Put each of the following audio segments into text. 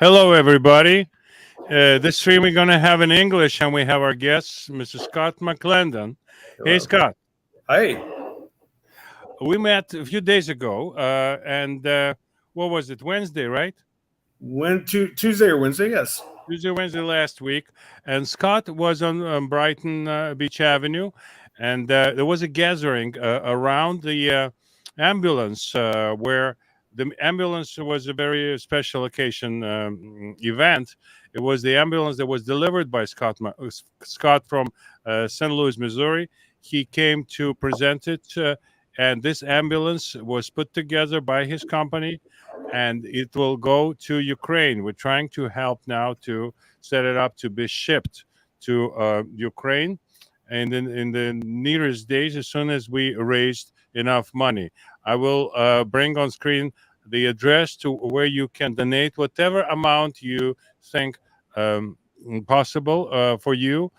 Hello, everybody. This stream we're going to have in English, and we have our guest, Mr. Scott Mcclendon. Hey, Hello. Scott. Hi. We met a few days ago, and what was it? Wednesday, right? Went to Tuesday or Wednesday? Yes. Tuesday, Wednesday last week, and Scott was on Brighton Beach Avenue, and there was a gathering around the ambulance where the ambulance was a very special occasion event. It was the ambulance that was delivered by Scott from St. Louis, Missouri. He came to present it, and this ambulance was put together by his company and it will go to Ukraine. We're trying to help now to set it up to be shipped to Ukraine, and in the nearest days, as soon as we raised enough money, I will bring on screen the address to where you can donate whatever amount you think possible for you,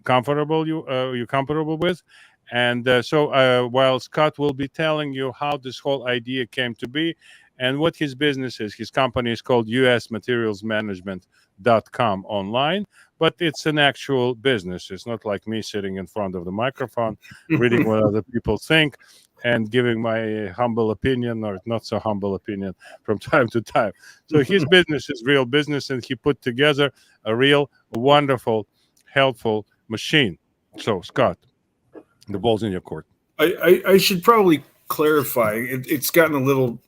comfortable you're comfortable with. And so while Scott will be telling you how this whole idea came to be, and what his business is. His company is called usmaterialsmanagement.com online, but it's an actual business. It's not like me sitting in front of the microphone, reading what other people think and giving my humble opinion or not so humble opinion from time to time. So his business is real business, and he put together a real, wonderful, helpful machine. So, Scott, the ball's in your court. I should probably clarify. It's gotten a little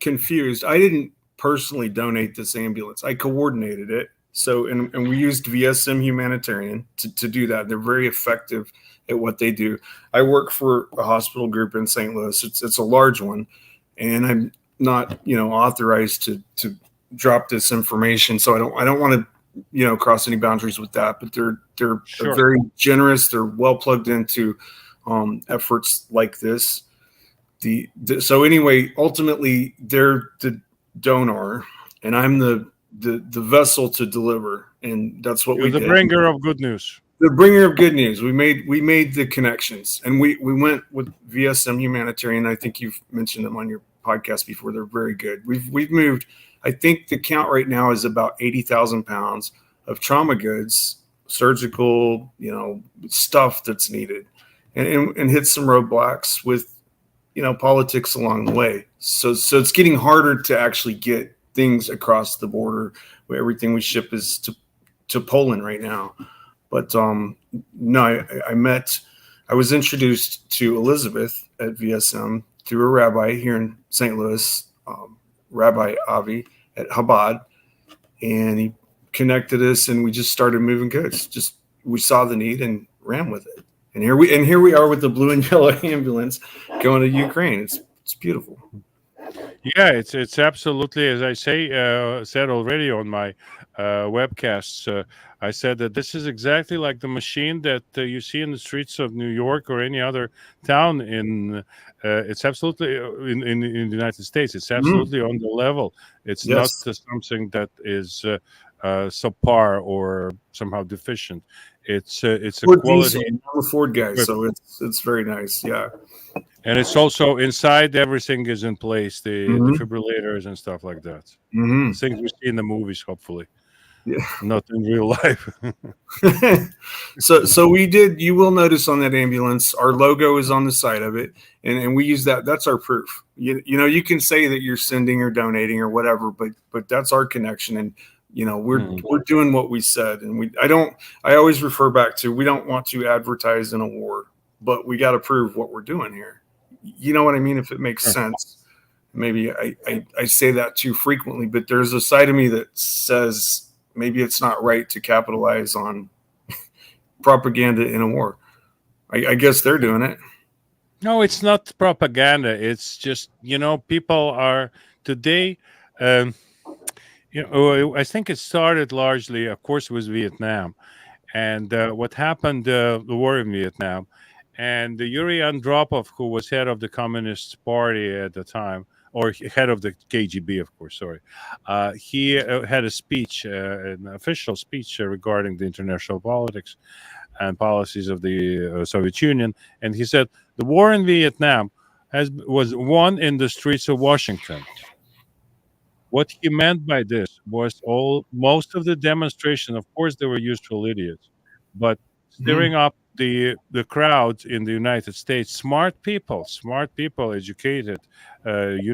confused. I didn't personally donate this ambulance. I coordinated it. So, and we used VSM Humanitarian to do that. They're very effective at what they do. I work for a hospital group in St. Louis. It's a large one, and I'm not authorized to drop this information. So I don't want to cross any boundaries with that. But they're Sure. very generous. They're well plugged into efforts like this. So anyway, ultimately they're the donor, and I'm the vessel to deliver, and that's what You're we the did. bringer of good news. The bringer of good news. We made the connections, and we went with VSM Humanitarian. I think you've mentioned them on your podcast before. They're very good. We've moved. I think the count right now is about 80,000 pounds of trauma goods, surgical, stuff that's needed, and hit some roadblocks with politics along the way. So it's getting harder to actually get things across the border. Where everything we ship is to Poland right now. But no, I was introduced to Elizabeth at VSM through a rabbi here in St. Louis, Rabbi Avi at Chabad, and he connected us, and we just started moving goods. We saw the need and ran with it. And here we are with the blue and yellow ambulance going to Ukraine. It's beautiful. Yeah, it's absolutely, as I said already on my webcasts. I said that this is exactly like the machine that you see in the streets of New York or any other town in. It's absolutely in the United States. It's absolutely on the level. It's not something that is subpar or somehow deficient. It's a Ford quality. Diesel. I'm a Ford guy, so it's very nice. Yeah. And it's also inside, everything is in place, the defibrillators and stuff like that. Mm-hmm. Things we see in the movies, hopefully. Yeah. Not in real life. So we did, you will notice on that ambulance, our logo is on the side of it. And we use that. That's our proof. You can say that you're sending or donating or whatever, but that's our connection. And, we're doing what we said. And I always refer back to, we don't want to advertise in a war, but we got to prove what we're doing here. You know what I mean? If it makes sense. Maybe I say that too frequently, but there's a side of me that says maybe it's not right to capitalize on propaganda in a war. I guess they're doing it. No, it's not propaganda. It's just, people are today, I think it started largely, of course, with Vietnam. And what happened, the war in Vietnam. And Yuri Andropov, who was head of the Communist Party at the time, or head of the KGB, of course, sorry, he had a speech, an official speech regarding the international politics and policies of the Soviet Union. And he said, the war in Vietnam was won in the streets of Washington. What he meant by this was most of the demonstration. Of course, they were useful idiots, but Mhm. stirring up the crowd in the United States, smart people, educated,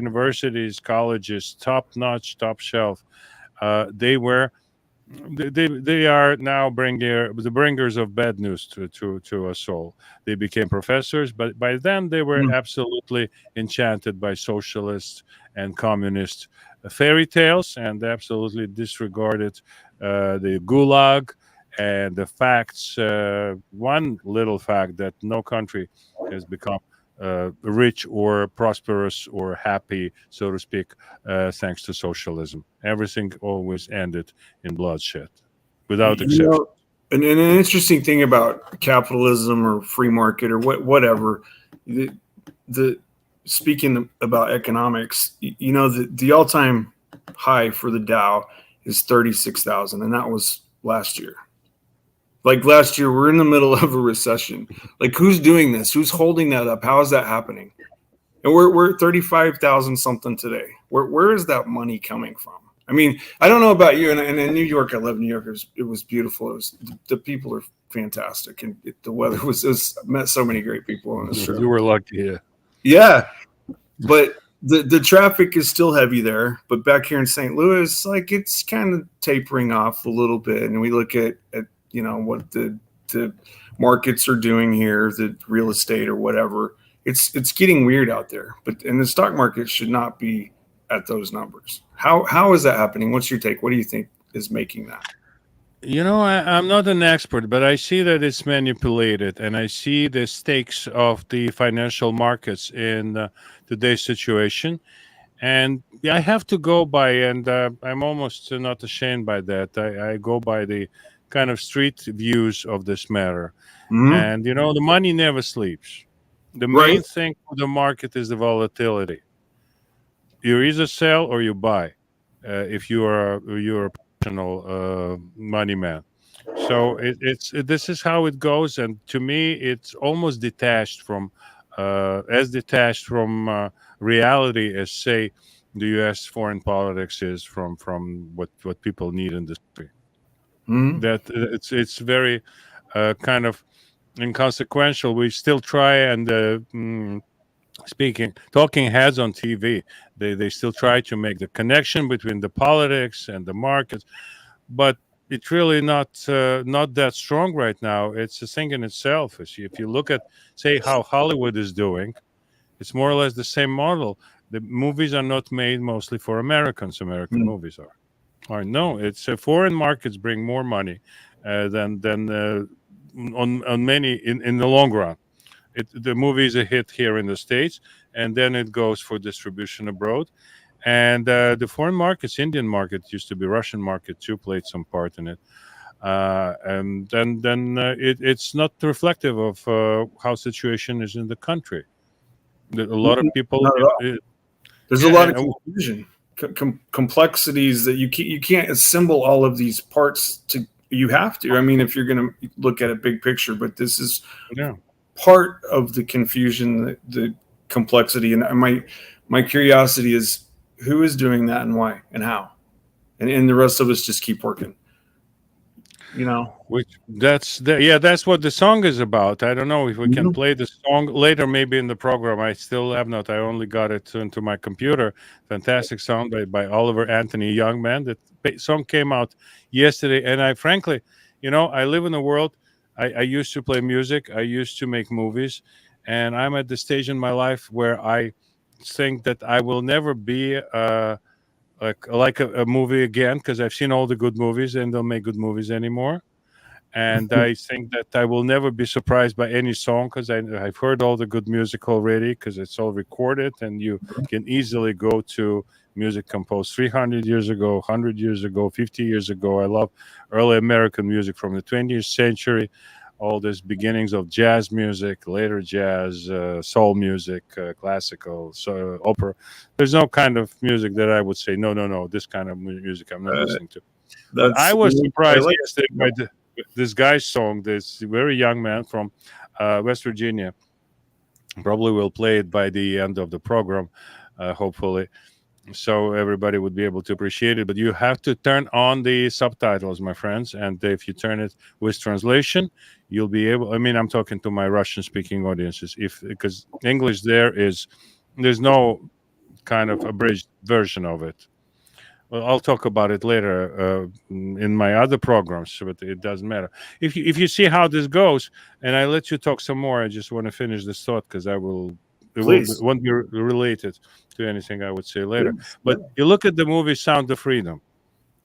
universities, colleges, top notch, top shelf. They were they are now the bringers of bad news to us all. They became professors, but by then they were Mhm. absolutely enchanted by socialist and communist fairy tales, and absolutely disregarded the gulag and the facts. One little fact that no country has become rich or prosperous or happy, so to speak, thanks to socialism. Everything always ended in bloodshed, without You exception. know, and an interesting thing about capitalism or free market or whatever, the, the speaking about economics, the all time high for the Dow is 36,000, and that was last year. Like last year, we're in the middle of a recession. Like, who's doing this? Who's holding that up? How is that happening? And we're at 35,000 something today. Where is that money coming from? I mean, I don't know about you, and in New York, I love New York. It was beautiful. The people are fantastic, and the weather was met so many great people on this trip. You were lucky. Yeah. Yeah, but the traffic is still heavy there. But back here in St. Louis, like it's kind of tapering off a little bit, and we look at what the markets are doing here, the real estate or whatever. It's getting weird out there. But and the stock market should not be at those numbers. How is that happening? What's your take? What do you think is making that? I'm not an expert, but I see that it's manipulated, and I see the stakes of the financial markets in today's situation. And yeah, I have to go by, and I'm almost not ashamed by that. I go by the kind of street views of this matter. Mm-hmm. And, the money never sleeps. The Right. main thing for the market is the volatility. You either sell or you buy if you're a professional money man. So this is how it goes, and to me, it's almost detached from reality as, say, the U.S. foreign politics is from what people need in this country. Mm-hmm. That it's very kind of inconsequential. We still try and talking heads on TV. They still try to make the connection between the politics and the markets, but it's really not that strong right now. It's a thing in itself. If you look at, say, how Hollywood is doing, it's more or less the same model. The movies are not made mostly for Americans. American movies are no. It's foreign markets bring more money than on many in the long run. The movie is a hit here in the States, and then it goes for distribution abroad. And the foreign markets, Indian market used to be, Russian market too, played some part in it. And then it's not reflective of how situation is in the country. A lot of people, Not at all. There's a yeah, lot of confusion, complexities that you can't assemble all of these parts to. You have to. I mean, if you're going to look at a big picture, but this is yeah. part of the confusion, the complexity, and my curiosity is who is doing that and why and how, and the rest of us just keep working. You know. That's what the song is about. I don't know if we can Mhm. play the song later, maybe in the program. I still have not. I only got it into my computer. Fantastic song by Oliver Anthony Youngman. That song came out yesterday, and I frankly, I live in a world. I used to play music. I used to make movies, and I'm at the stage in my life where I think that I will never be like a movie again, because I've seen all the good movies and don't make good movies anymore. And I think that I will never be surprised by any song, because I've heard all the good music already, because it's all recorded, and you can easily go to music composed 300 years ago, 100 years ago, 50 years ago. I love early American music from the 20th century, all these beginnings of jazz music, later jazz, soul music, classical, so opera. There's no kind of music that I would say, no, no, no, this kind of music I'm not Uh, listening to. But I that's was I surprised like. yesterday by this guy's song, this very young man from West Virginia. Probably will play it by the end of the program, hopefully. so everybody would be able to appreciate it. But you have to turn on the subtitles, my friends, and if you turn it with translation, you'll be able. I mean, I'm talking to my Russian-speaking audiences, if because English there's no kind of abridged version of it. Well, I'll talk about it later in my other programs, but it doesn't matter. If you see how this goes, and I let you talk some more, I just want to finish this thought because it Please. won't be related to anything I would say later. Please. But you look at the movie Sound of Freedom,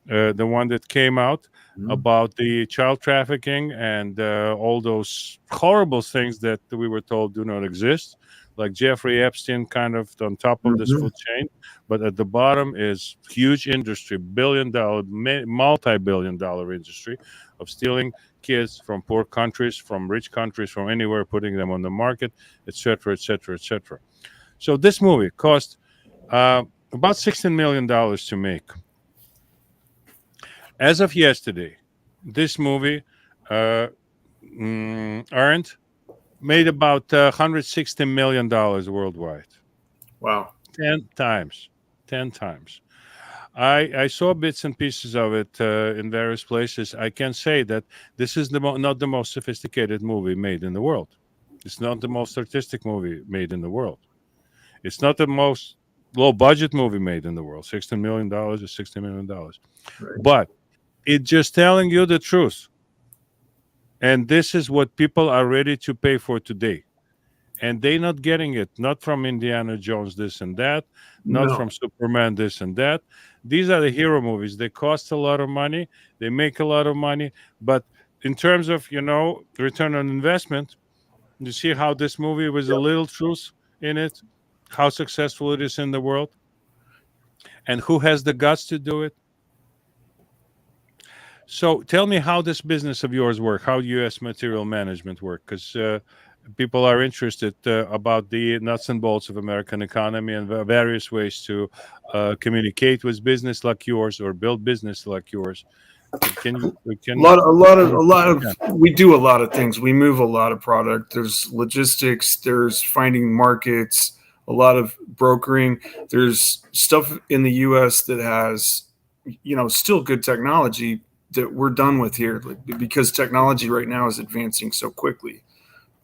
the one that came out Mhm. about the child trafficking and all those horrible things that we were told do not exist, like Jeffrey Epstein, kind of on top of this Mhm. food chain, but at the bottom is huge industry, billion-dollar, multi-billion-dollar industry of stealing kids from poor countries, from rich countries, from anywhere, putting them on the market, etc., etc., etc. So this movie cost about $16 million to make. As of yesterday, this movie uh, earned made about $160 million worldwide. Wow. 10 times, 10 times. I saw bits and pieces of it in various places. I can say that this is not the most sophisticated movie made in the world. It's not the most artistic movie made in the world. It's not the most low budget movie made in the world. $16 million is $60 million. Right. But it's just telling you the truth. And this is what people are ready to pay for today. And they not getting it, not from Indiana Jones this and that, not No. from Superman this and that. These are the hero movies. They cost a lot of money, they make a lot of money, but in terms of return on investment, you see how this movie was a Yep. little truth in it, how successful it is in the world, and who has the guts to do it. So tell me how this business of yours work, how U.S. material management work, because people are interested about the nuts and bolts of American economy and various ways to communicate with business like yours or build business like yours. Can you A can lot, a lot of, do a as much lot as you of. can? We do a lot of things. We move a lot of product. There's logistics. There's finding markets. A lot of brokering. There's stuff in the U.S. that has, still good technology that we're done with here, because technology right now is advancing so quickly.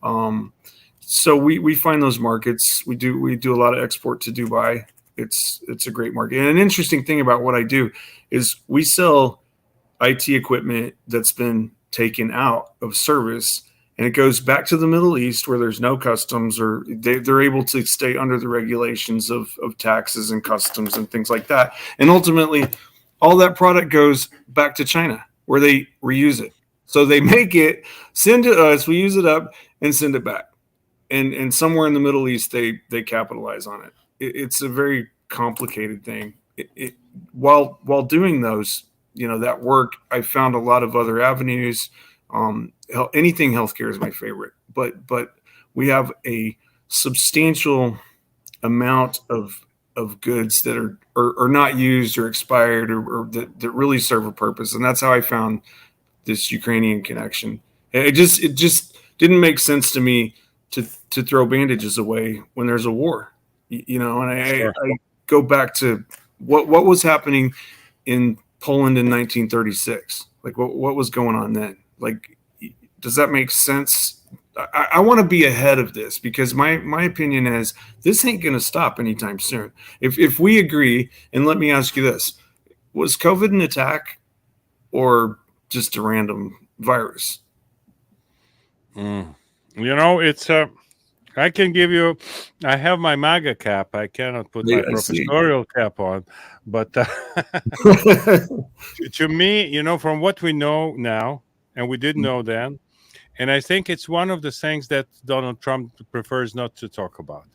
Um, so we find those markets. We do a lot of export to Dubai. It's a great market. And an interesting thing about what I do is we sell IT equipment that's been taken out of service, and it goes back to the Middle East where there's no customs, or they're able to stay under the regulations of taxes and customs and things like that. And ultimately, all that product goes back to China where they reuse it. So they make it, send it to us, we use it up, and send it back. And somewhere in the Middle East, they capitalize on it. It's a very complicated thing. While doing those, that work, I found a lot of other avenues. Anything healthcare is my favorite, but we have a substantial amount of goods that are not used or expired, or that really serve a purpose, and that's how I found this Ukrainian connection. It just didn't make sense to me to throw bandages away when there's a war, And Sure. I go back to what was happening in Poland in 1936. Like what was going on then? Like, does that make sense? I want to be ahead of this, because my opinion is this ain't going to stop anytime soon. If we agree, and let me ask you this: was COVID an attack or just a random virus? Mm. It's I can give you. I have my MAGA cap. I cannot put my I see. professorial cap on, but to me, from what we know now, and we didn't know then, and I think it's one of the things that Donald Trump prefers not to talk about,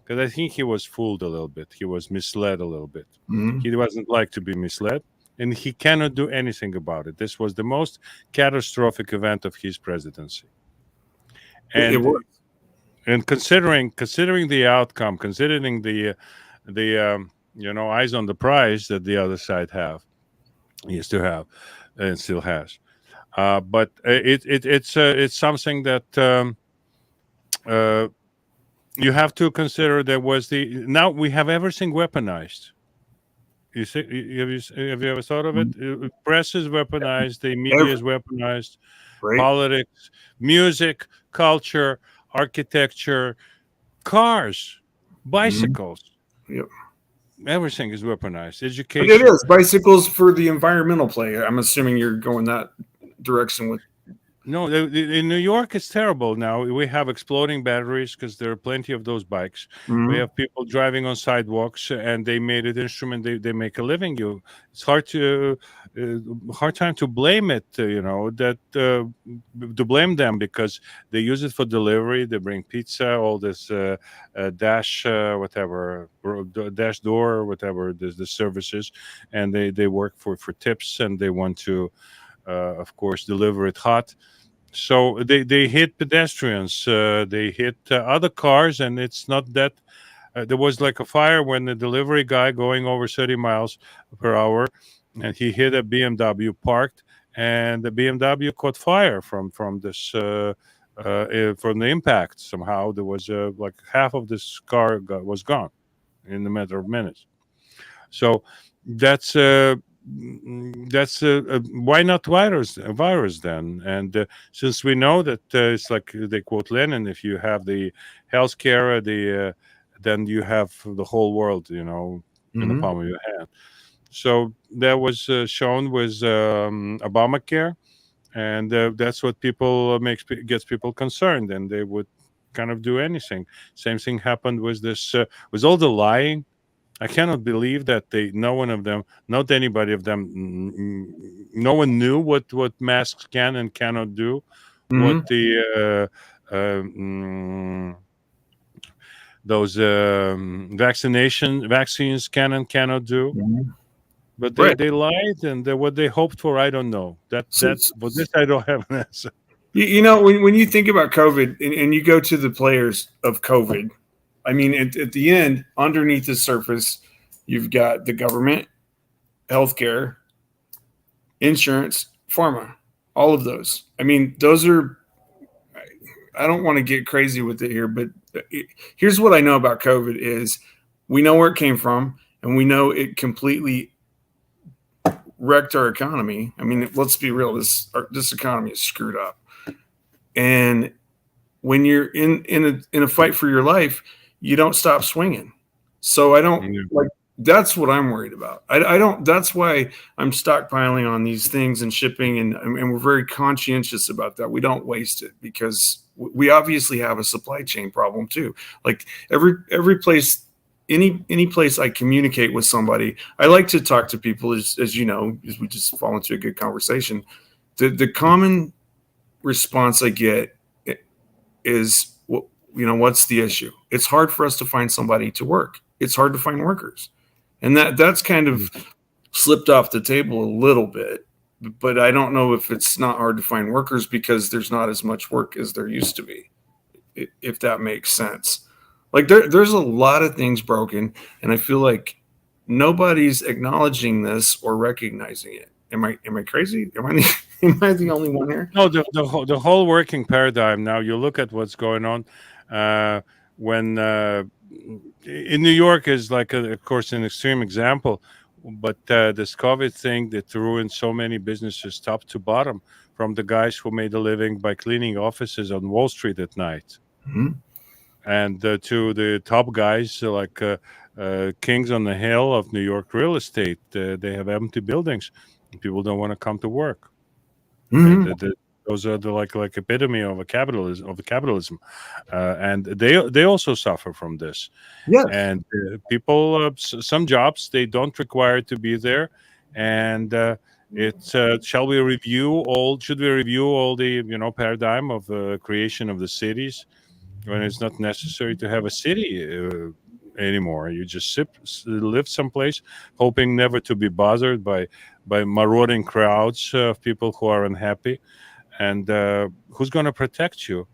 because I think he was fooled a little bit. He was misled a little bit. Mhm. He doesn't like to be misled, and he cannot do anything about it. This was the most catastrophic event of his presidency, It and was. considering the outcome, considering the eyes on the prize that the other side he used to have, and still has. But it's something that uh, you have to consider. There was now we have everything weaponized. You see, have you ever thought of it? Mhm. Press is weaponized, the media Every, is weaponized, right. politics, music, culture, architecture, cars, Mhm. bicycles. Yep. Everything is weaponized. It Education. is bicycles for the environmental play. I'm assuming you're going that direction with. No, in New York, it's terrible now. We have exploding batteries because there are plenty of those bikes. We Mhm. have people driving on sidewalks, and they made it instrument. They make a living. It's hard hard time to blame it. To blame them because they use it for delivery. They bring pizza, all this dash, whatever, dash door, whatever the services, and they work for tips, and they want to, of course, deliver it hot. So they hit pedestrians, they hit other cars, and it's not that. There was like a fire when the delivery guy going over 30 miles per hour, and he hit a BMW parked, and the BMW caught fire from this. From the impact, somehow there was like half of this car was gone in a matter of minutes. So that's why not virus then? And since we know that it's like they quote Lenin, if you have the healthcare, then you have the whole world, in the Mhm. palm of your hand. So that was shown with Obamacare, and that's what people gets people concerned, and they would kind of do anything. Same thing happened with this, with all the lying. I cannot believe that no one of them, not anybody of them, no one knew what masks can and cannot do, what Mhm. those vaccines can and cannot do. Mhm. But they Right. they lied, and what they hoped for, I don't know. So, For this, I don't have an answer. when you think about COVID and you go to the players of COVID, I mean, at the end, underneath the surface, you've got the government, healthcare, insurance, pharma, all of those. I mean, those are. I don't want to get crazy with it here, but here's what I know about COVID is we know where it came from, and we know it completely wrecked our economy. I mean, let's be real. This economy is screwed up, and when you're in a fight for your life, you don't stop swinging. So I don't Yeah. like. That's what I'm worried about. I don't. That's why I'm stockpiling on these things and shipping, and we're very conscientious about that. We don't waste it because we obviously have a supply chain problem too. Like every place, any place I communicate with somebody, I like to talk to people as you know, as we just fall into a good conversation. The common response I get is what's the issue? It's hard for us to find somebody to work. It's hard to find workers, and that's kind of slipped off the table a little bit. But I don't know if it's not hard to find workers because there's not as much work as there used to be, if that makes sense. Like there's a lot of things broken, and I feel like nobody's acknowledging this or recognizing it. Am I crazy? Am I the only one here? No, the whole working paradigm. Now you look at what's going on. Uh, when in New York is like, of course, an extreme example, but this COVID thing that ruined so many businesses top to bottom, from the guys who made a living by cleaning offices on Wall Street at night, Mhm. and to the top guys like kings on the hill of New York real estate. They have empty buildings, and people don't want to come to work. Uh, Mhm. the, the, those are the like epitome of a capitalism, and they also suffer from this. Yes. And people, some jobs they don't require to be there, and it's shall we review all? Should we review all the paradigm of creation of the cities when it's not necessary to have a city anymore? You just live someplace, hoping never to be bothered by marauding crowds of people who are unhappy. And who's going to protect you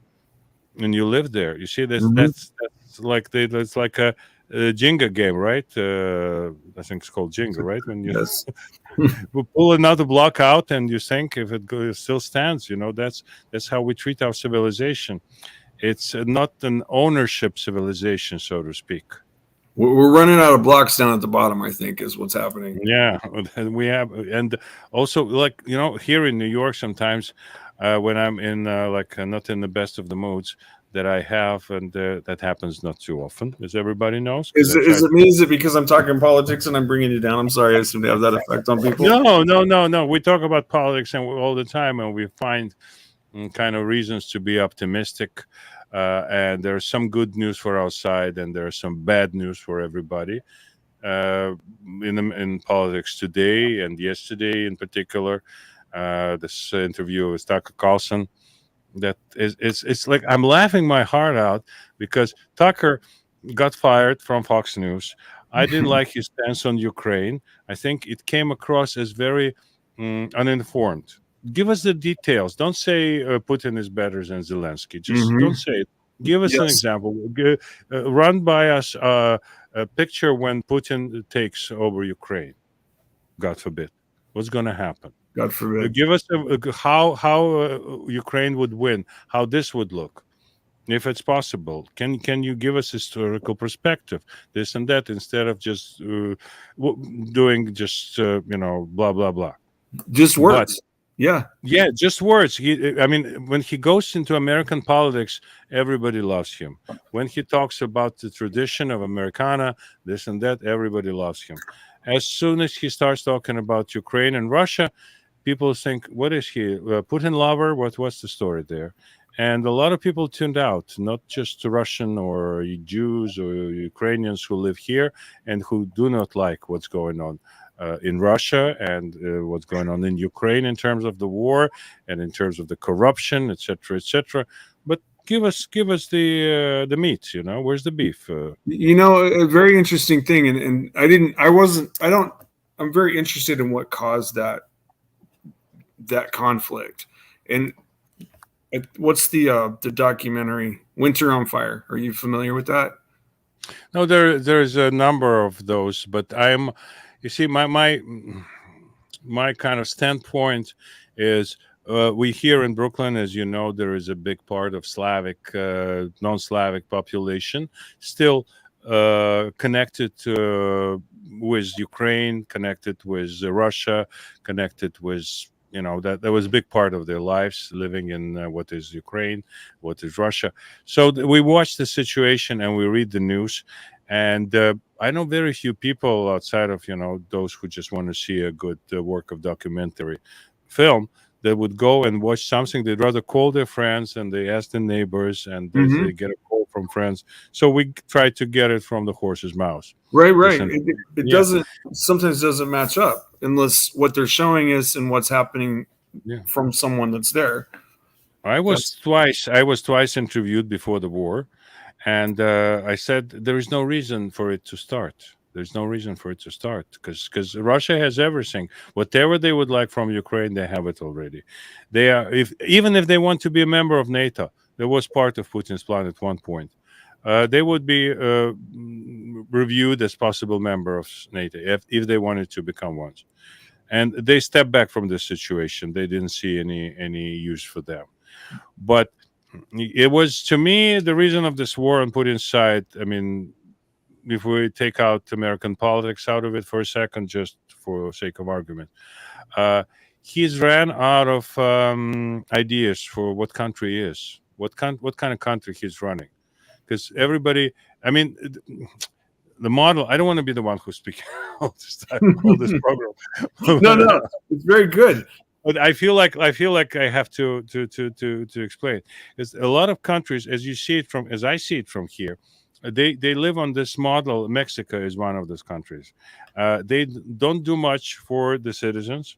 when you live there? You see, Mhm. that's like a Jenga game, right? I think it's called Jenga, right? When you Yes. pull another block out and you think if it still stands, that's how we treat our civilization. It's not an ownership civilization, so to speak. We're running out of blocks down at the bottom, I think, is what's happening. Yeah, we have, and also like here in New York, sometimes when I'm in not in the best of the moods that I have, and that happens not too often, as everybody knows, because Is I it, is try. it me? Is it because I'm talking politics and I'm bringing you down? I'm sorry, I seem to have that effect on people. No, no, no, no. We talk about politics and all the time, and we find kind of reasons to be optimistic. And there's some good news for our side, and there's some bad news for everybody uh, in politics today and yesterday, in particular. This interview with Tucker Carlson, that is it's like I'm laughing my heart out because Tucker got fired from Fox News. I didn't like his stance on Ukraine. I think it came across as very uninformed. Give us the details. Don't say Putin is better than Zelensky. Just Hmm. don't say it. Give us an Yes, example. Run by us a picture when Putin takes over Ukraine. God forbid. What's going to happen? God forbid. Give us how Ukraine would win. How this would look if it's possible. Can you give us historical perspective, this and that, instead of just doing just blah blah blah. Just But words. Yeah. yeah, just words. I mean, when he goes into American politics, everybody loves him. When he talks about the tradition of Americana, this and that, everybody loves him. As soon as he starts talking about Ukraine and Russia, people think, what is he, Putin lover? What's the story there? And a lot of people tuned out, not just Russian or Jews or Ukrainians who live here and who do not like what's going on in Russia and what's going on in Ukraine in terms of the war and in terms of the corruption, etc., etc. But give us the meat. Where's the beef? A very interesting thing, and I'm very interested in what caused that conflict. And what's the documentary Winter on Fire? Are you familiar with that? No, there's a number of those, but you see, my kind of standpoint is we here in Brooklyn, as you know, there is a big part of non-Slavic population still connected with Ukraine, connected with Russia, connected with that was a big part of their lives living in what is Ukraine, what is Russia. So we watch the situation and we read the news, and I know very few people outside of those who just want to see a good work of documentary film that would go and watch something. They'd rather call their friends and they ask the neighbors and they Hmm. get a call from friends. So we try to get it from the horse's mouth. Right, right. Listen, It yeah, doesn't sometimes doesn't match up unless what they're showing us and what's happening yeah. from someone that's there. That's I was twice interviewed before the war, and I said there is no reason for it to start. There's no reason for it to start because Russia has everything. Whatever they would like from Ukraine, they have it already. They are if even if they want to be a member of NATO, that was part of Putin's plan at one point. They would be reviewed as possible member of NATO if they wanted to become one. And they stepped back from this situation. They didn't see any use for them. But it was, to me, the reason of this war on Putin's side. I mean, if we take out American politics out of it for a second, just for sake of argument, uh, he's ran out of ideas for what country is, what kind of country he's running. Because everybody, I mean, the model. I don't want to be the one who's speaking all this program. no, no, it's very good. But I feel like I have to explain, because a lot of countries, as I see it from here, they live on this model. Mexico is one of those countries. They don't do much for the citizens.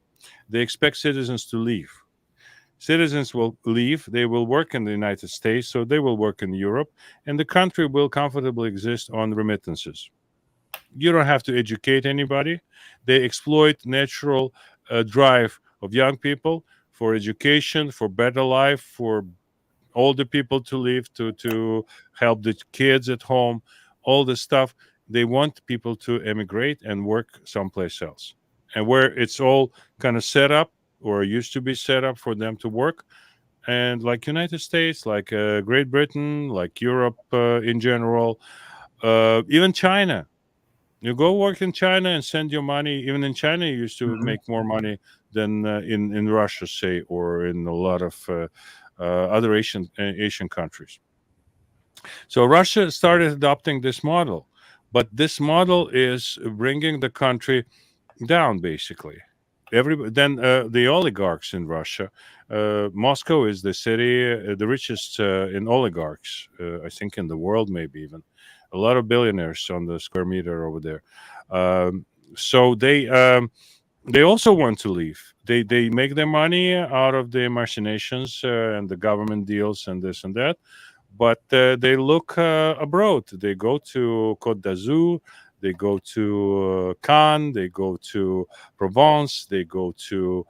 They expect citizens to leave. Citizens will leave. They will work in the United States, so they will work in Europe, and the country will comfortably exist on remittances. You don't have to educate anybody. They exploit natural drive of young people for education, for better life, for older people to live, to help the kids at home, all this stuff. They want people to emigrate and work someplace else, and where it's all kind of set up or used to be set up for them to work. And like United States, like Great Britain, like Europe in general, even China. You go work in China and send your money. Even in China, you used to Mhm. make more money than in Russia, say, or in a lot of other Asian countries. So Russia started adopting this model, but this model is bringing the country down, basically. The oligarchs in Russia. Moscow is the city, the richest in oligarchs, I think, in the world, maybe even a lot of billionaires on the square meter over there. Um, so they also want to leave. They make their money out of the machinations and the government deals and this and that, but they look abroad. They go to Côte d'Azur, they go to Cannes, they go to Provence, they go to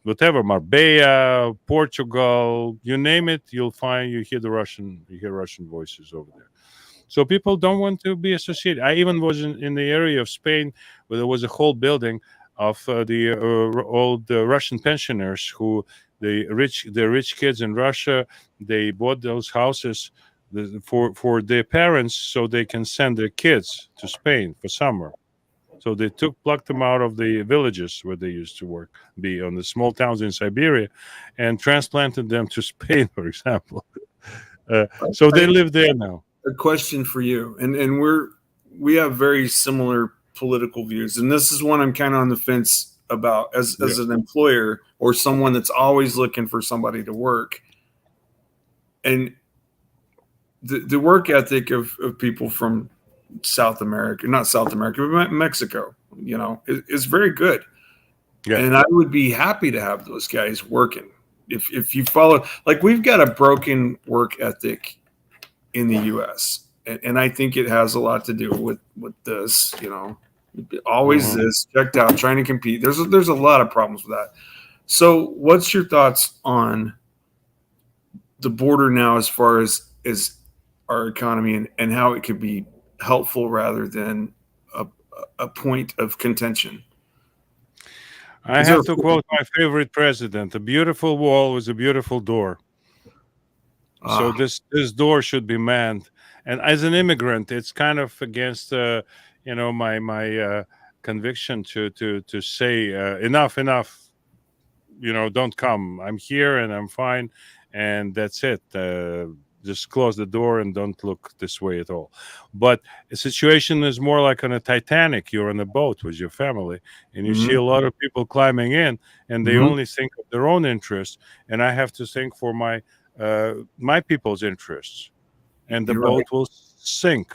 whatever, Marbella, Portugal, you name it. You hear Russian voices over there. So people don't want to be associated. I even was in the area of Spain where there was a whole building of the old Russian pensioners who the rich kids in Russia, they bought those houses for their parents so they can send their kids to Spain for summer. So they plucked them out of the villages where they used to be on the small towns in Siberia, and transplanted them to Spain, for example. So they I, live there now. a question for you, and we have very similar political views, and this is one I'm kind of on the fence about as Yeah. an employer or someone that's always looking for somebody to work. And the work ethic of people from South America, not South America, but Mexico, is very good. Yeah. And I would be happy to have those guys working. If you follow, like, we've got a broken work ethic in the U.S., and I think it has a lot to do with this. Always Mhm. this checked out, trying to compete. There's a lot of problems with that. So, what's your thoughts on the border now, as far as our economy, and how it could be helpful rather than a, a point of contention? I Is there? have to quote my favorite president: "A beautiful wall is a beautiful door." So Ah, this door should be manned. And as an immigrant, it's kind of against my conviction to say enough. Don't come. I'm here and I'm fine, and that's it. Just close the door and don't look this way at all. But the situation is more like on a Titanic. You're on a boat with your family, and you see mhm, a lot of people climbing in, and they mhm. only think of their own interests. And I have to think for my people's interests, and the You're right. boat will sink.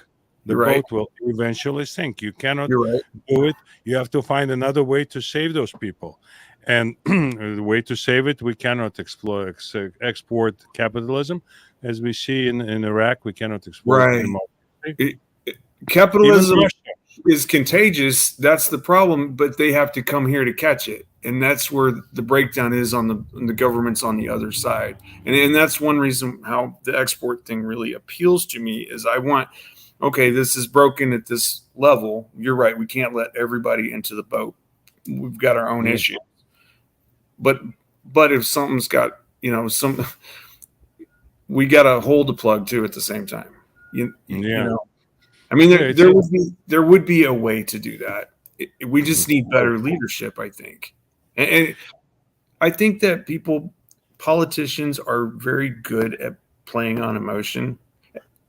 The You're right. boat will eventually sink. You cannot You're right. do it. You have to find another way to save those people. And the way to save it, we cannot export capitalism, as we see in Iraq. We cannot export Right. democracy. It, Even capitalism Russia. is contagious. That's the problem, but they have to come here to catch it, and that's where the breakdown is on the governments on the other side. And that's one reason how the export thing really appeals to me is I want, okay, this is broken at this level. You're right. We can't let everybody into the boat. We've got our own Yeah. issue. But if something's got, some, we got to hold the plug too at the same time. You Yeah. know, I mean, Yeah. there would be a way to do that. We Mhm. just need better leadership, I think, and I think that politicians are very good at playing on emotion.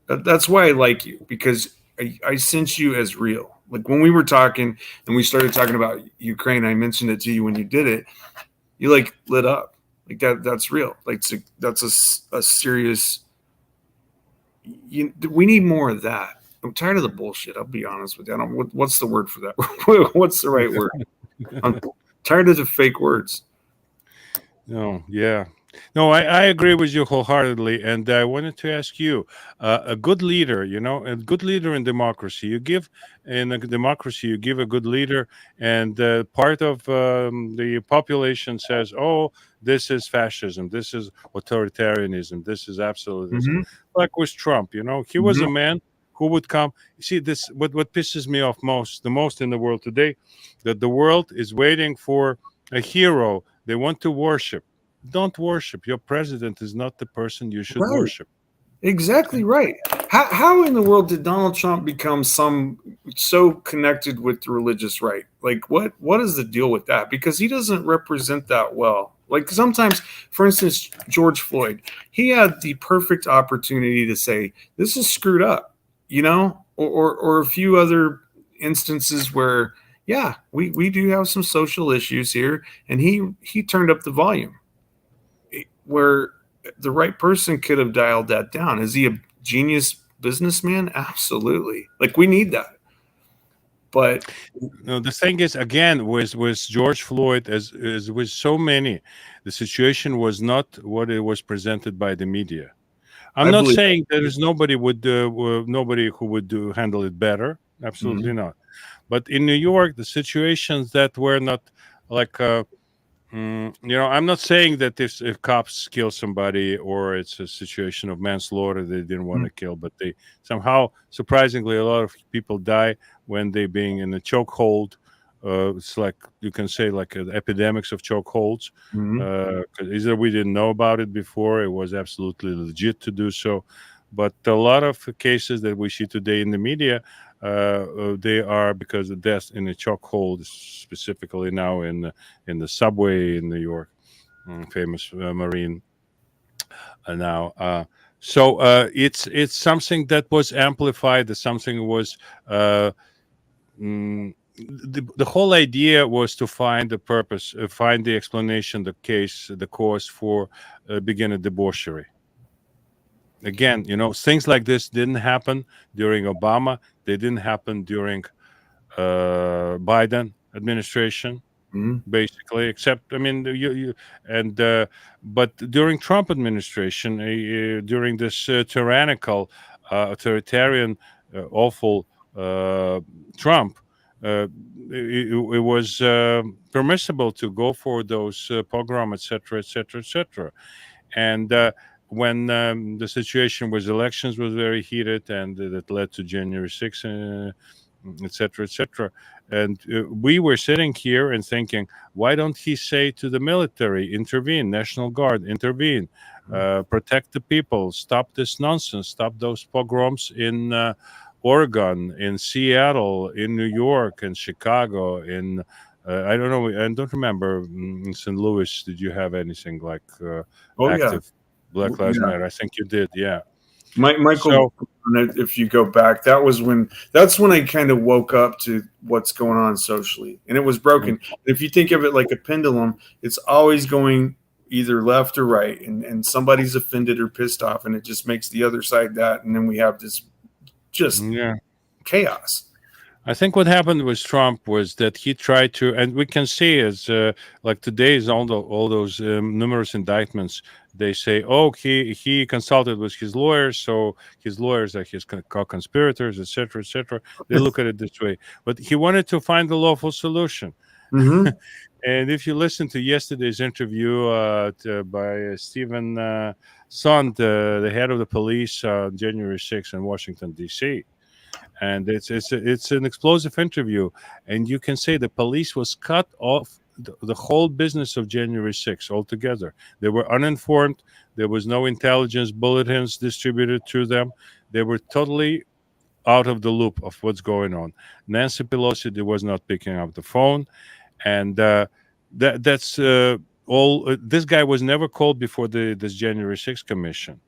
That's why I like you, because I sense you as real. Like when we were talking and we started talking about Ukraine, I mentioned it to you when you did it. You like lit up, like that. That's real. Like that's a serious. We need more of that. I'm tired of the bullshit. I'll be honest with you. I don't. What's the word for that? What's the right word? I'm tired of the fake words. No, yeah. No, I agree with you wholeheartedly. And I wanted to ask you, a good leader, a good leader in democracy, in a democracy, you give a good leader, and part of the population says, oh, this is fascism, this is authoritarianism, this is absolutism. Mm-hmm. Like with Trump, he was Mm-hmm. a man who would come. See, what pisses me off the most in the world today, that the world is waiting for a hero they want to worship. Don't worship. Your president is not the person you should Right. worship. Exactly Okay? right. How in the world did Donald Trump become some so connected with the religious right. Like, what is the deal with that? Because he doesn't represent that well. Like sometimes, for instance, George Floyd, he had the perfect opportunity to say this is screwed up, or a few other instances where, yeah, we do have some social issues here, and he turned up the volume where the right person could have dialed that down. Is he a genius businessman? Absolutely. Like, we need that. But no, the thing is, again, with George Floyd, as with so many, the situation was not what it was presented by the media. I'm I not believe saying there is nobody nobody who would handle it better. Absolutely Mhm. not. But in New York, the situations that were not like I'm not saying that if cops kill somebody or it's a situation of manslaughter they didn't want to kill, but they somehow, surprisingly, a lot of people die when they being in a chokehold. It's like you can say like epidemics of chokeholds. Mhm. 'Cause either we didn't know about it before, it was absolutely legit to do so, but a lot of cases that we see today in the media, they are because of death in a chokehold, specifically now in the subway in New York, famous Marine now. It's something that was amplified. Something was the whole idea was to find the purpose, find the explanation, the case, the cause for beginning debauchery. Again, things like this didn't happen during Obama. They didn't happen during Biden administration, Mhm. basically, except, I mean, you and but during Trump administration, during this tyrannical, authoritarian, awful Trump, uh, it was permissible to go for those pogrom, etc., etc., etc. And when the situation with elections was very heated, and that led to January 6th, etc., etc. And we were sitting here and thinking, why don't he say to the military, intervene, National Guard, intervene, protect the people, stop this nonsense, stop those pogroms in Oregon, in Seattle, in New York, in Chicago, in I don't know, I don't remember, in St. Louis, did you have anything like Oh yeah, active Black Lives yeah. Matter? I think you did, yeah. Michael, So if you go back, that's when I kind of woke up to what's going on socially, and it was broken. If you think of it like a pendulum, it's always going either left or right, and somebody's offended or pissed off, and it just makes the other side that, and then we have this just yeah, chaos. I think what happened with Trump was that he tried to, and we can see as like today's all those numerous indictments. They say, oh, he consulted with his lawyers, so his lawyers are his co-conspirators, etc., etc. They look at it this way, but he wanted to find a lawful solution. Mm-hmm. And if you listen to yesterday's interview by Stephen Sund, the head of the police on January 6th in Washington D.C., and it's an explosive interview, and you can say the police was cut off the whole business of January 6th altogether. They were uninformed. There was no intelligence bulletins distributed to them. They were totally out of the loop of what's going on. Nancy Pelosi was not picking up the phone, and that's all. This guy was never called before this January 6th commission.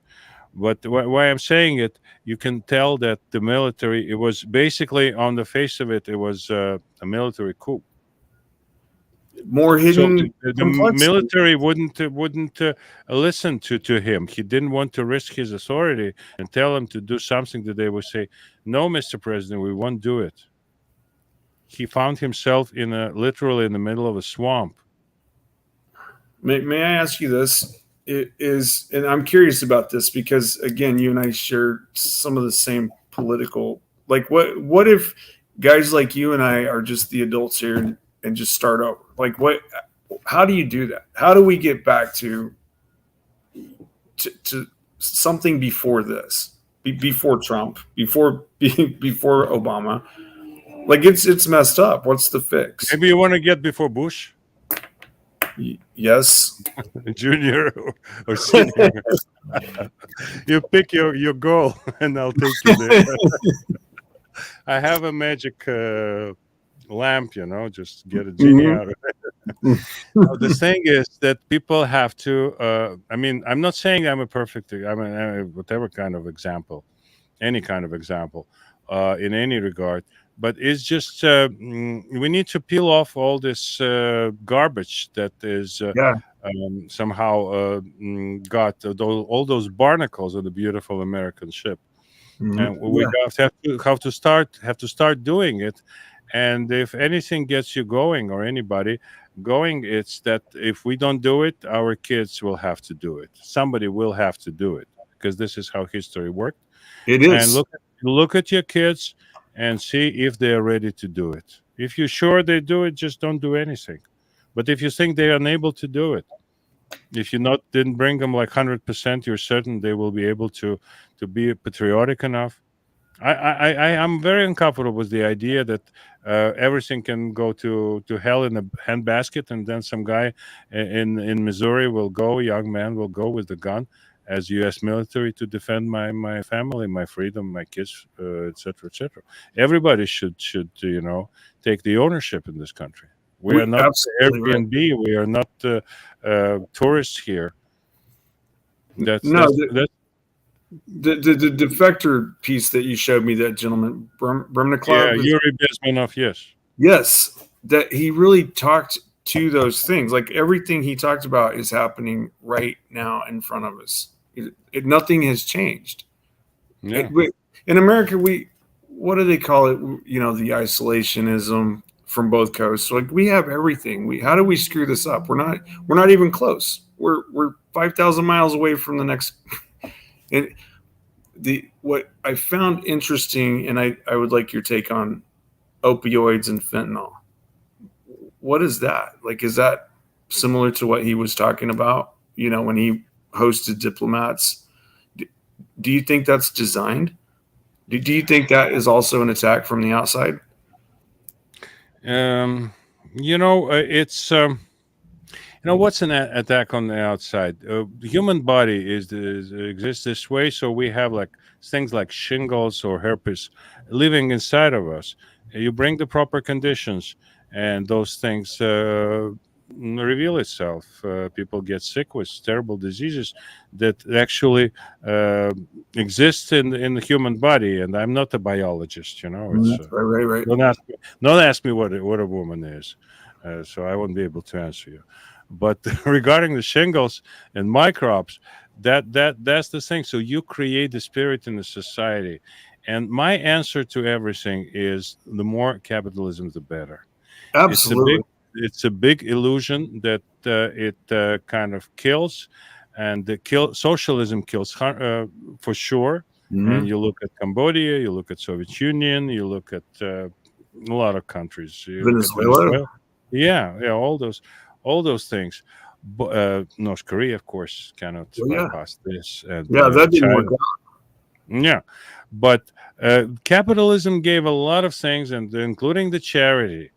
But why I'm saying it, you can tell that the military, it was basically on the face of it, it was a military coup. More So hidden the complexity. military wouldn't listen to him. He didn't want to risk his authority and tell him to do something that they would say, "No, Mr. President, we won't do it." He found himself literally in the middle of a swamp. May I ask you this? It is, and I'm curious about this because again, you and I share some of the same political. Like, what if guys like you and I are just the adults here and just start over? Like, what? How do you do that? How do we get back to something before this, before Trump, before Obama? Like, it's messed up. What's the fix? Maybe you want to get before Bush, Yes. junior or senior. You pick your goal, and I'll take you there. I have a magic lamp, just get a genie Mhm. out of it. Now, the thing is that people have to. I mean, I'm not saying I'm a perfect. I mean, whatever kind of example, any kind of example, in any regard. But it's just we need to peel off all this garbage that is Yeah. somehow got all those barnacles on the beautiful American ship, and we Yeah. have to start doing it. And if anything gets you going, or anybody going, it's that if we don't do it, our kids will have to do it. Somebody will have to do it, because this is how history worked. It And is. look at your kids and see if they are ready to do it. If you're sure they do it, just don't do anything. But if you think they're unable to do it, if you not didn't bring them like 100%, you're certain they will be able to be patriotic enough. I'm very uncomfortable with the idea that everything can go to hell in a handbasket, and then some guy in Missouri will go, a young man will go with the gun as U.S. military to defend my family, my freedom, my kids, etc., etc. Everybody should take the ownership in this country. We are We not absolutely right. Airbnb. We are not tourists here. That's No, that's that's the defector piece that you showed me, that gentleman, yeah, Bremniklav, Yuri Bezmenov. Yes. yes, that he really talked to those things. Like everything he talked about is happening right now in front of us. Nothing has changed. Yeah. In America, what do they call it? The isolationism from both coasts. Like we have everything. How do we screw this up? We're not even close. We're 5,000 miles away from the next. And what I found interesting, and I would like your take on opioids and fentanyl. What is that? Like, is that similar to what he was talking about? When he hosted diplomats. Do you think that's designed? Do you think that is also an attack from the outside? It's what's an attack on the outside? The human body exists this way, so we have like things like shingles or herpes living inside of us. You bring the proper conditions, and those things reveal itself. People get sick with terrible diseases that actually uh, exist in the human body. And I'm not a biologist, It's Right. don't ask me what a woman is, so I won't be able to answer you. But regarding the shingles and microbes, that's the thing. So you create the spirit in the society, and my answer to everything is the more capitalism, the better. It's a big Absolutely. it's a big illusion that it kind of kills, and the socialism kills for sure. And Hmm. you look at Cambodia, you look at Soviet Union, you look at a lot of countries, you look at Venezuela. Venezuela. Yeah, all those things. North Korea, of course, cannot Well, yeah. bypass this, and Yeah, that didn't work China. out. Yeah, but capitalism gave a lot of things, and including the charity.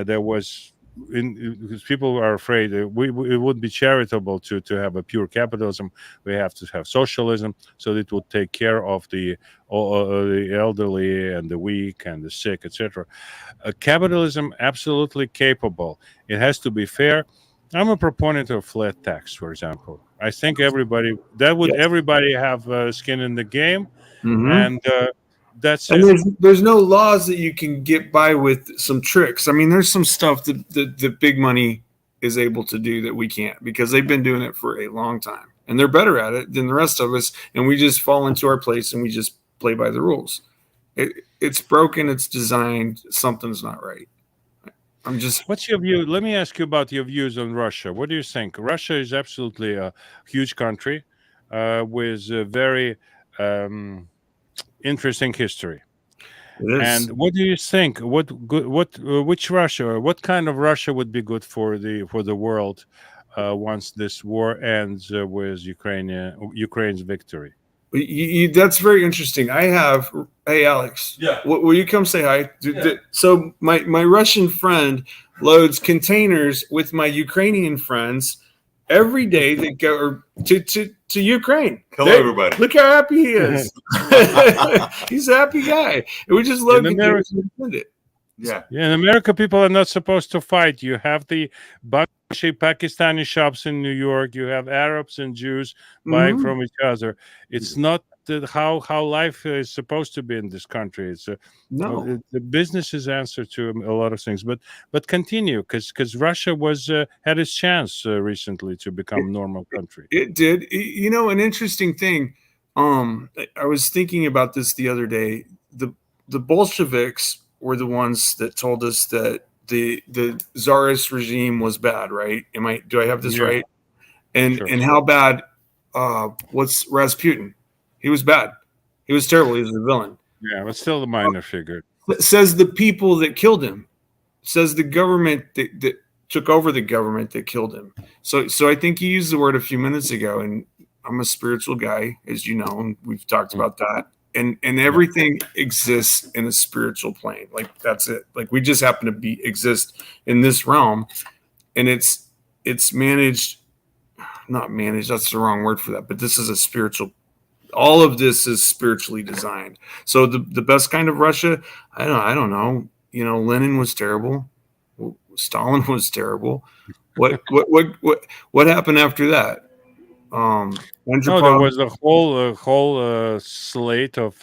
There was because people are afraid it would be charitable to have a pure capitalism. We have to have socialism, so it would take care of the elderly and the weak and the sick, etc. Capitalism absolutely capable. It has to be fair. I'm a proponent of flat tax, for example. I think Yes. everybody have skin in the game, Hmm. and that's And it. there's no laws that you can get by with some tricks. I mean, there's some stuff that big money is able to do that we can't, because they've been doing it for a long time and they're better at it than the rest of us. And we just fall into our place and we just play by the rules. It's broken. It's designed. Something's not right. I'm just What's your view? Let me ask you about your views on Russia. What do you think? Russia is absolutely a huge country with a very interesting history. it is. And what do you think? Which Russia, or what kind of Russia would be good for the world once this war ends with Ukraine's victory? That's very interesting. Hey, Alex, Yeah. will you come say hi? Yeah. So my Russian friend loads containers with my Ukrainian friends every day that go to to Ukraine. Hello, everybody. Look how happy he is. He's a happy guy. And we just love In to America, it. Yeah. in America, people are not supposed to fight. You have the Bangladeshi Pakistani shops in New York. You have Arabs and Jews buying Mhm. from each other. It's not how life is supposed to be in this country. It's No, the business is answer to a lot of things. But continue, because Russia was had its chance recently to become a normal country. it did. You know, an interesting thing. I was thinking about this the other day. The Bolsheviks were the ones that told us that the Tsarist regime was bad, right? Do I have this Yeah, right? And sure. and how bad? What's Rasputin? He was bad. He was terrible. He was a villain. Yeah, but still the minor figure. Says the people that killed him. Says the government that took over the government that killed him. So I think you used the word a few minutes ago, and I'm a spiritual guy, as you know, and we've talked about that. And everything exists in a spiritual plane. Like that's it. Like we just happen to exist in this realm, and it's managed, not managed, that's the wrong word for that, but this is a spiritual, all of this is spiritually designed. So the best kind of Russia, I don't know. You know, Lenin was terrible. Stalin was terrible. What happened after that? No, there Andropov. was a whole slate of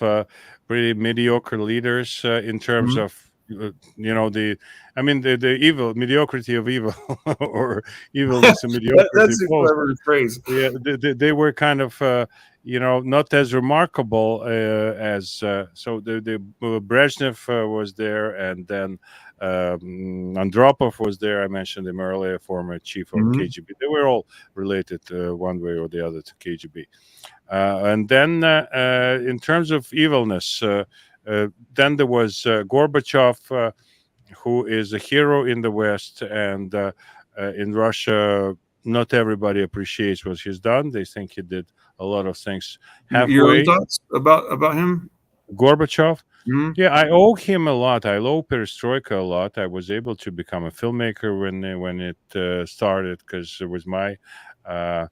pretty mediocre leaders in terms Mhm. of I mean the evil mediocrity of evil or evilness and mediocrity That's a both. clever phrase. Yeah, they were kind of not as remarkable as so the Brezhnev was there, and then Andropov was there. I mentioned him earlier, former chief of Mhm. KGB. They were all related one way or the other to KGB. And then in terms of evilness, then there was Gorbachev, who is a hero in the West, and in Russia, not everybody appreciates what he's done. They think he did a lot of things Your own halfway. thoughts about him? Gorbachev, Mhm. yeah, I owe him a lot. I owe Perestroika a lot. I was able to become a filmmaker when it started because it was my, uh,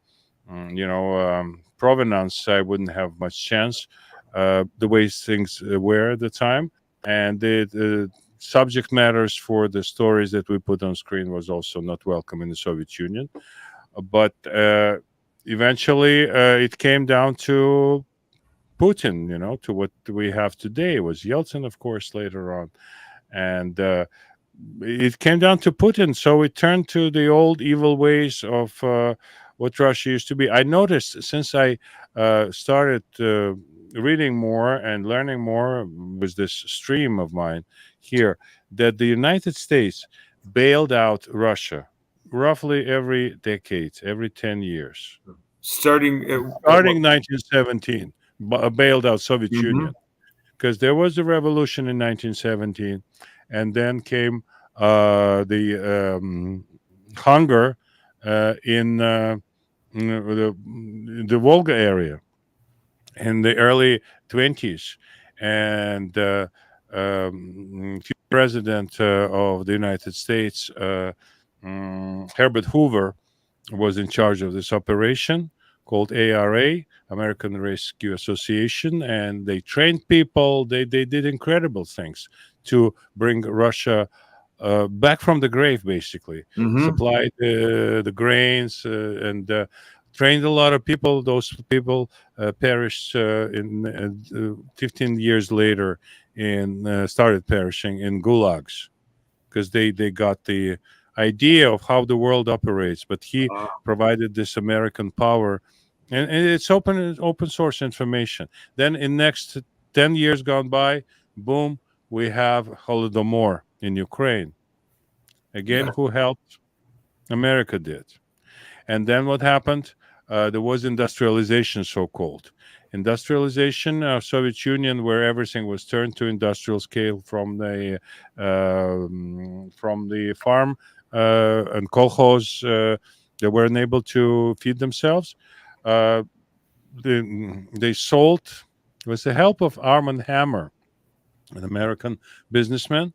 provenance. I wouldn't have much chance the way things were at the time, and the subject matters for the stories that we put on screen was also not welcome in the Soviet Union. But eventually, it came down to Putin, to what we have today. It was Yeltsin, of course, later on. And it came down to Putin. So it turned to the old evil ways of what Russia used to be. I noticed since I started reading more and learning more with this stream of mine here that the United States bailed out Russia roughly every decade, every 10 years. Starting at Starting 1917, bailed out Soviet Mhm. Union because there was a revolution in 1917, and then came the hunger in the Volga area in the early 20s, and president of the United States, Herbert Hoover, was in charge of this operation called ARA, American Rescue Association, and they trained people. They did incredible things to bring Russia back from the grave, basically. Mhm. Supplied the grains and trained a lot of people. Those people perished in 15 years later in started perishing in gulags because they got the idea of how the world operates, but he provided this American power, and it's open source information. Then in next 10 years gone by, boom, we have Holodomor in Ukraine. Again, Yeah. who helped? America did. And then what happened? There was industrialization, so called industrialization of Soviet Union, where everything was turned to industrial scale from the farm and kolkhoz. They weren't able to feed themselves. Uh, they sold with the help of Arm and Hammer, an American businessman.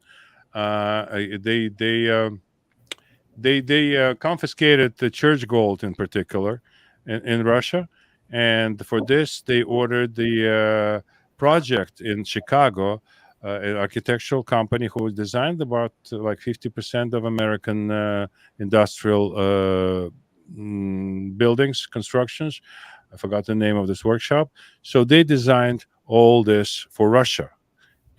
They confiscated the church gold in particular in Russia, and for this they ordered the project in Chicago, an architectural company who designed about like 50% of American industrial buildings, constructions. I forgot the name of this workshop. So they designed all this for Russia,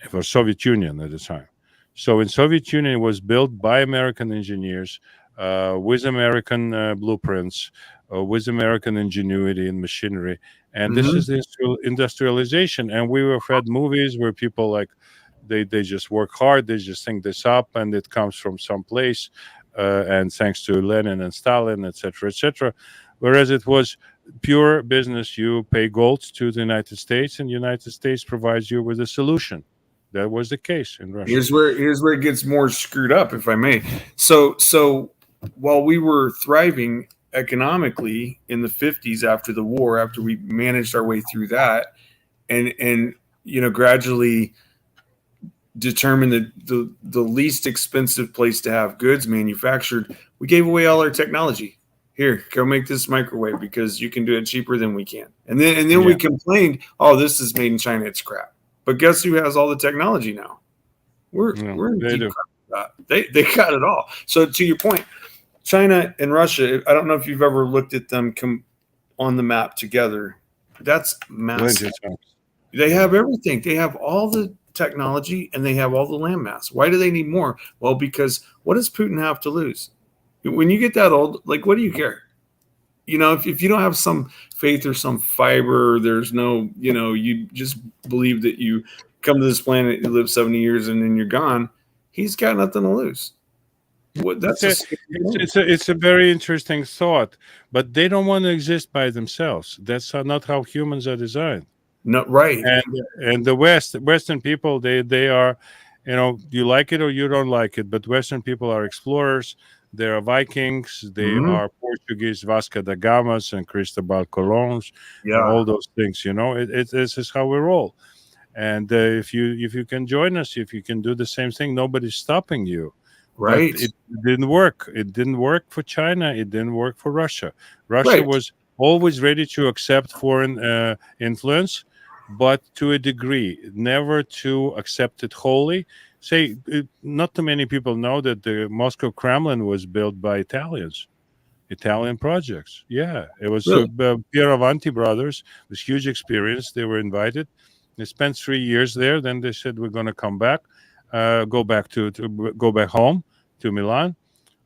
for Soviet Union at the time. So in Soviet Union, it was built by American engineers with American blueprints, with American ingenuity and machinery. And this Hmm. is the industrialization. And we were fed movies where people like they just work hard, they just think this up, and it comes from some place. And thanks to Lenin and Stalin, etc., etc. Whereas it was pure business. You pay gold to the United States, and the United States provides you with a solution. That was the case in Russia. Here's where it gets more screwed up, if I may. So while we were thriving economically in the 50s after the war, after we managed our way through that, and gradually determined the least expensive place to have goods manufactured, we gave away all our technology. Here, go make this microwave because you can do it cheaper than we can. And then we Yeah, complained, oh, this is made in China, it's crap. But guess who has all the technology now? We're no, we're in they deep do. crap with that. They got it all. So to your point, China and Russia, I don't know if you've ever looked at them on the map together. That's Plenty massive. of times. They have everything. They have all the technology and they have all the land mass. Why do they need more? Well, because what does Putin have to lose? When you get that old, like, what do you care? If you don't have some faith or some fiber, there's no, you just believe that you come to this planet, you live 70 years, and then you're gone. He's got nothing to lose. What? It's That's a a scary it's thing. it's a it's a very interesting thought, but they don't want to exist by themselves. That's not how humans are designed. No, right. And the Western people, they are, you like it or you don't like it, but Western people are explorers. They are Vikings. They Mhm. are Portuguese Vasco da Gamas and Cristobal Colons and Yeah. all those things. This is how we roll. And if you can join us, if you can do the same thing, nobody's stopping you. But Right. it didn't work. It didn't work for China. It didn't work for Russia. Russia Right. was always ready to accept foreign influence, but to a degree, never to accept it wholly. Not too many people know that the Moscow Kremlin was built by Italians. Italian projects. Yeah, it was Really. Pieravanti brothers. It was huge experience. They were invited. They spent 3 years there. Then they said, "We're going to come back, go back home to Milan,"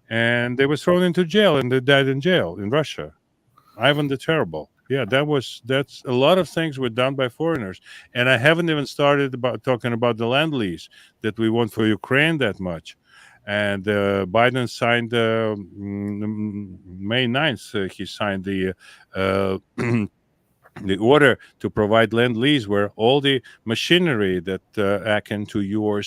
and they were thrown into jail, and they died in jail in Russia. Ivan the Terrible. Yeah, that's a lot of things were done by foreigners, and I haven't even started about talking about the land lease that we want for Ukraine that much. And Biden signed May 9th. He signed uh, the order to provide land lease, where all the machinery that act into your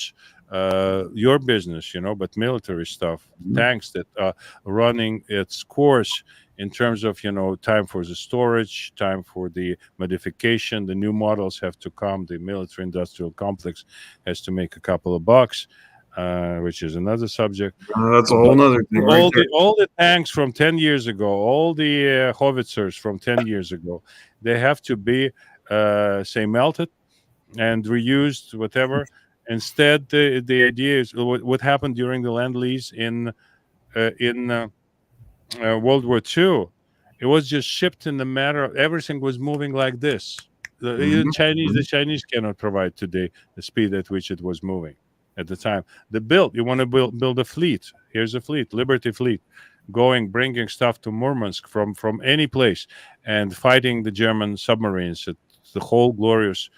business, but military stuff, Mhm. tanks that are running its course in terms of time for the storage, time for the modification. The new models have to come. The military industrial complex has to make a couple of bucks, which is another subject. That's a whole But nother thing right there. all the tanks from 10 years ago, all the howitzers from 10 years ago, they have to be say melted and reused, whatever. Instead, the idea is what happened during the land lease in World War II. It was just shipped in the matter of everything was moving like this. Even Mhm. the Mhm. Chinese cannot provide today the speed at which it was moving at the time. You want to build a fleet. Here's a fleet, Liberty Fleet, bringing stuff to Murmansk from any place and fighting the German submarines. It's the whole glorious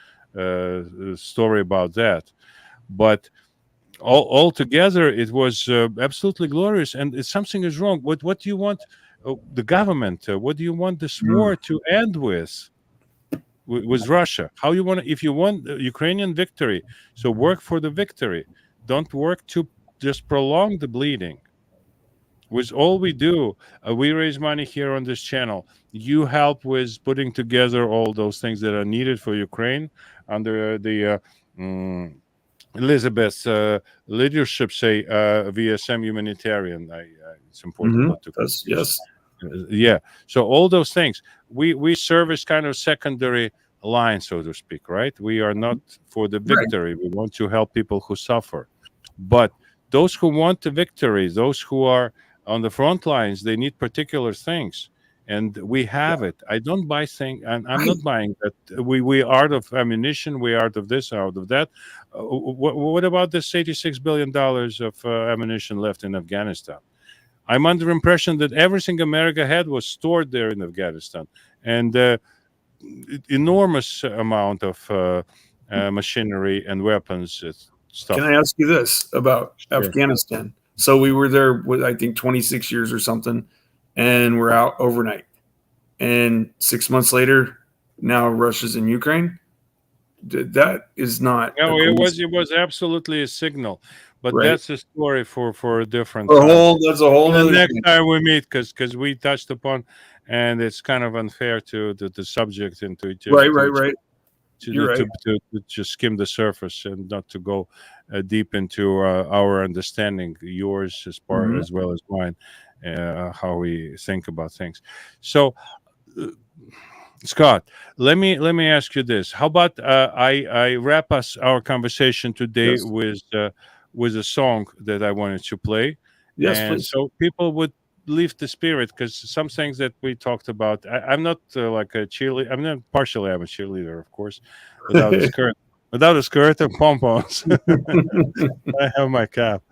story about that. But altogether it was absolutely glorious, and something is wrong. What do you want, the government, what do you want this Mm. war to end with Russia? How you want if you want Ukrainian victory, so work for the victory. Don't work to just prolong the bleeding. With all we do, we raise money here on this channel. You help with putting together all those things that are needed for Ukraine under the mm, Elizabeth's leadership, say VSM humanitarian. It's important Mhm. not to That's confuse yes. Yeah. So all those things, we serve as kind of secondary line, so to speak, right? We are not for the Right. victory. We want to help people who suffer. But those who want the victory, those who are on the front lines, they need particular things. And we have it. I don't buy things, and I'm Right. not buying that we are out of ammunition, we are out of this, out of that. What about this $86 billion of ammunition left in Afghanistan? I'm under the impression that everything America had was stored there in Afghanistan, and enormous amount of machinery and weapons Can stuff. I ask you this about Sure. Afghanistan? So we were there with, I think, 26 years or something, and we're out overnight. And 6 months later, now Russia's in Ukraine. That is not a No, coincidence, it was absolutely a signal, but right? that's a story for a different time. That's a whole The other next thing. time we meet, because we touched upon, and it's kind of unfair to the subject and Right, right, right. You're right. to just skim the surface and not to go deep into our understanding, yours Mhm. as well as mine, how we think about things. So, uh, Scott, let me ask you this: how about I wrap us our conversation today Yes, with a song that I wanted to play, yes, and please. so people would leave the spirit, because some things that we talked about, I'm not like a cheerleader. I'm not partially. I'm a cheerleader, of course, without a skirt, and pom poms. I have my cap.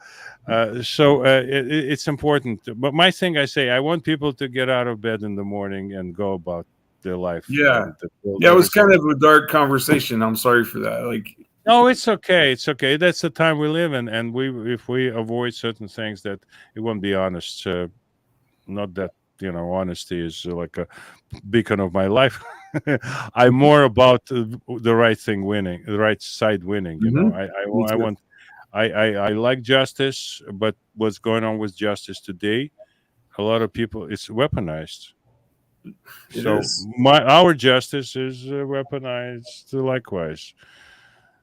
So it's important. But my thing, I say, I want people to get out of bed in the morning and go about their life Yeah, and to build yeah. It was everything. kind of a dark conversation. I'm sorry for that. Like, No, it's okay. It's okay. That's the time we live in, and we if we avoid certain things, that it won't be honest. Not that honesty is like a beacon of my life. I'm more about the right thing winning, the right side winning. mhm. Me I too. want I like justice, but what's going on with justice today? A lot of people, it's weaponized. It So is. our justice is weaponized likewise.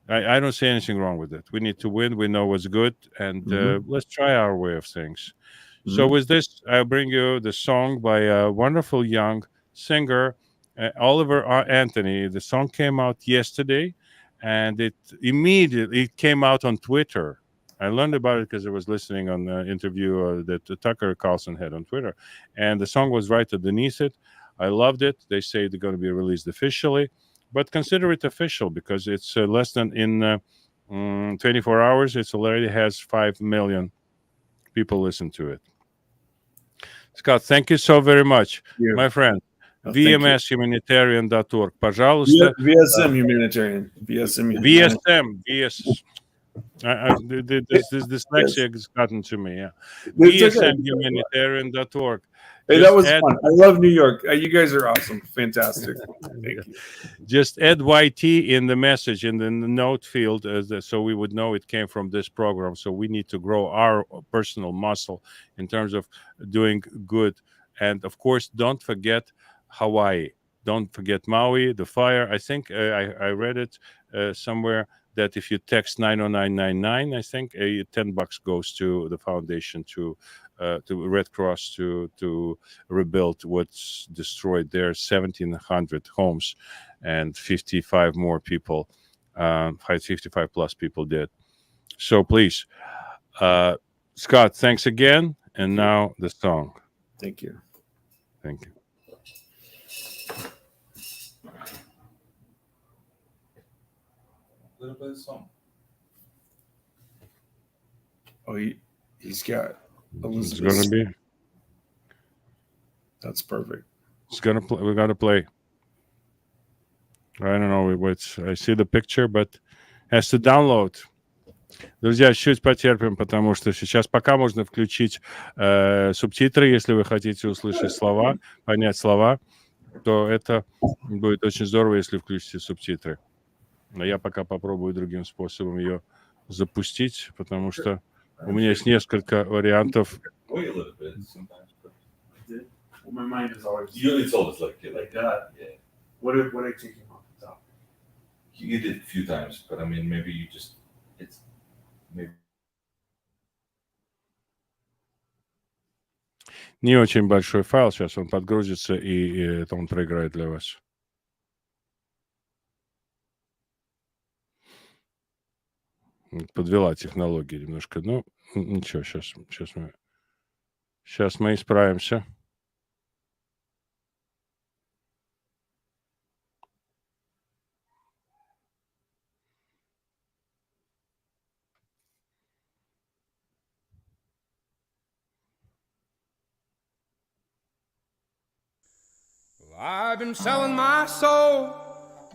I don't see anything wrong with it. We need to win. We know what's good, and Mhm, let's try our way of things. So, mhm. with this, I'll bring you the song by a wonderful young singer, Oliver R. Anthony. The song came out yesterday, and it immediately came out on Twitter. I learned about it because I was listening on the interview that Tucker Carlson had on Twitter, and the song was right underneath it. I loved it. They say they're going to be released officially, but consider it official because it's less than in 24 hours. It's already has 5 million people listen to it. Scott, thank you so very much, You. my friend. Oh, thank you. vmshumanitarian.org. Пожалуйста, VSM humanitarian. VSM humanitarian. VSM, VS. This Yes, dyslexia has gotten to me. Yeah, it's okay. vsmhumanitarian.org. Hey, that Just was add fun. I love New York. You guys are awesome. Fantastic. Thank you. just add YT in the message in the note field, so we would know it came from this program. So we need to grow our personal muscle in terms of doing good. And of course, don't forget Hawaii. Don't forget Maui, the fire. I think I read it somewhere that if you text 90999, I think $10 goes to the foundation to Red Cross to rebuild what's destroyed there. 1,700 homes and 55 more people, 55 plus people dead. So please, uh, Scott, thanks again. And Thank you. now the song. Thank you. Thank you. Little bit of song. Oh, he's got It's gonna Elizabeth. be. That's perfect. It's gonna. We gotta play. I don't know what's. I see the picture, but has to download. Друзья, чуть потерпим, потому что сейчас пока можно включить субтитры, если вы хотите услышать слова, понять слова, то это будет очень здорово, если включите субтитры. Но я пока попробую другим способом ее запустить, потому что у меня есть несколько вариантов. Wait a little bit sometimes, but Well, my mind is always it's always like that. Yeah, What if I take him off the top? you did a few times, but I mean, maybe you just it's maybe Не очень большой файл, сейчас он подгрузится, и это он проиграет для вас. Подвела технология немножко, но ничего, сейчас мы исправимся. I've been selling my soul,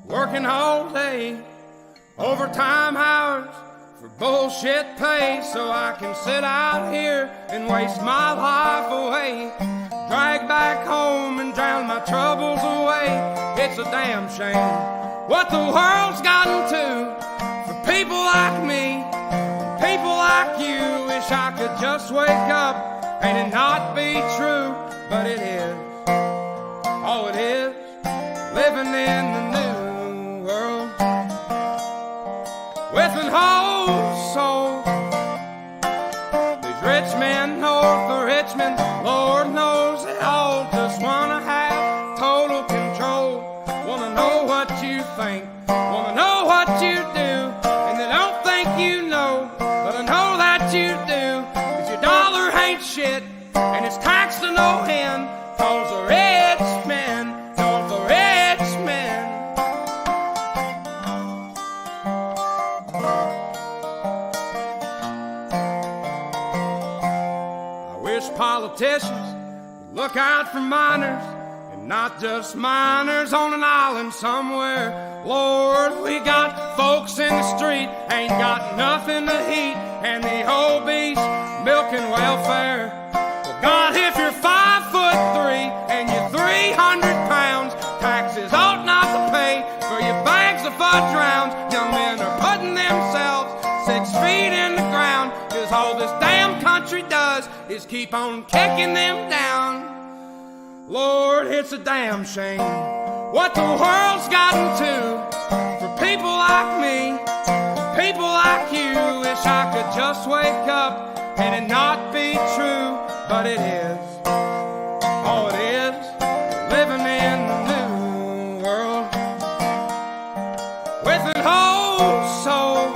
working all day, overtime hours for bullshit pay, so I can sit out here and waste my life away, drag back home and drown my troubles away. It's a damn shame what the world's gotten to for people like me, people like you. Wish I could just wake up and it not be true, but it is. Oh, it is living in the new world with an whole soul. These rich men north of Richmond, Lord knows they all just wanna have total control. Wanna know what you think, wanna know what you do, and they don't think you know, but I know that you do. 'Cause your dollar ain't shit, and it's taxed to no end. 'Cause the rich men, cause the rich men. I wish politicians would look out for miners, and not just miners on an island somewhere. Lord, we got folks in the street, ain't got nothing to eat, and the obese milking welfare. God, if you're 5'3" and you're 300 pounds, taxes ought not to pay for your bags of fudge rounds. Young men are putting themselves 6 feet in the ground, 'cause all this damn country does is keep on kicking them down. Lord, it's a damn shame what the world's gotten to for people like me, people like you. Wish I could just wake up and it not be true, but it is. Oh, it is living in the new world with an whole soul.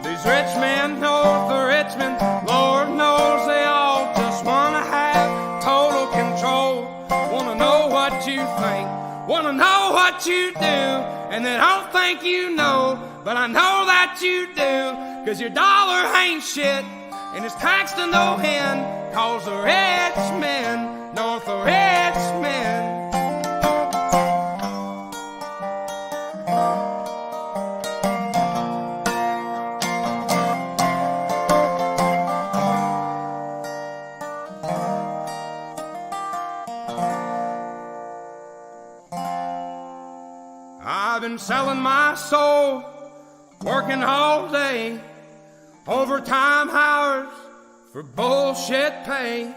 These rich men north of Richmond, Lord knows they all just wanna have total control. Wanna know what you think, wanna know what you do, and they don't think you know, but I know that you do. 'Cause your dollar ain't shit, and it's taxed to no end. 'Cause the rich men, north of rich men. I've been selling my soul, working all day, overtime hours for bullshit pay,